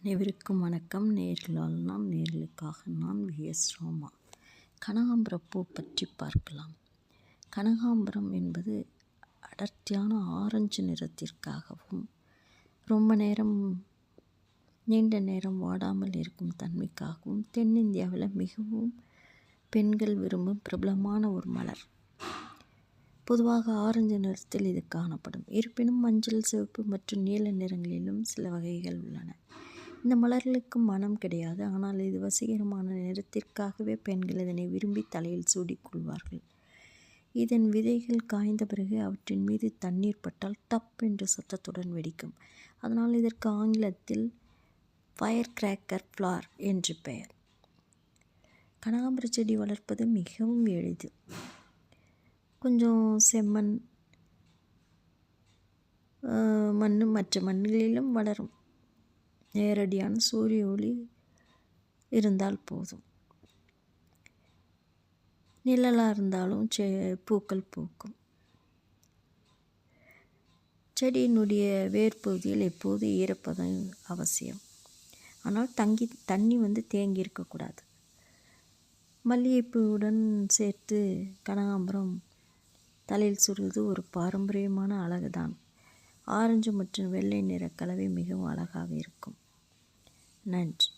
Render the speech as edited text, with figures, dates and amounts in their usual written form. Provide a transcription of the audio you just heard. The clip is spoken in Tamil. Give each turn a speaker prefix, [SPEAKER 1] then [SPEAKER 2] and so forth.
[SPEAKER 1] அனைவருக்கும் வணக்கம். நேர்களுக்காக நான் VS ரோமா. கனகாம்பர பூ பற்றி பார்க்கலாம். கனகாம்பரம் என்பது அடர்த்தியான ஆரஞ்சு நிறத்திற்காகவும் நீண்ட நேரம் வாடாமல் இருக்கும் தன்மைக்காகவும் தென்னிந்தியாவில் மிகவும் பெண்கள் விரும்பும் பிரபலமான ஒரு மலர். பொதுவாக ஆரஞ்சு நிறத்தில் இது காணப்படும். இருப்பினும் மஞ்சள், சிவப்பு மற்றும் நீல நிறங்களிலும் சில வகைகள் உள்ளன. இந்த மலர்களுக்கு மனம் கிடையாது. ஆனால் இது வசீகரமான நிறத்திற்காகவே பெண்கள் இதனை விரும்பி தலையில் சூடிக்கொள்வார்கள். இதன் விதைகள் காய்ந்த பிறகு அவற்றின் மீது தண்ணீர் பட்டால் டப் என்ற சத்தத்துடன் வெடிக்கும். அதனால் இதற்கு ஆங்கிலத்தில் ஃபயர் கிராக்கர் ஃப்ளார் என்று பெயர். கனகாம்பர செடி வளர்ப்பது மிகவும் எளிது. கொஞ்சம் செம்மண், மற்ற மண்ணிலும் வளரும். நேரடியான சூரிய ஒளி இருந்தால் போதும். நிழலாக இருந்தாலும் பூக்கள் பூக்கும். செடியினுடைய வேர்ப்பகுதியில் எப்போது ஈரப்பதம் அவசியம். ஆனால் தண்ணி தேங்கி இருக்கக்கூடாது. மல்லிகைப்பூவுடன் சேர்த்து கனகாம்பரம் தலையில் சுடுவது ஒரு பாரம்பரியமான அழகுதான். ஆரஞ்சு மற்றும் வெள்ளை நிற கலவை மிகவும் அழகாக இருக்கும். நன்றி.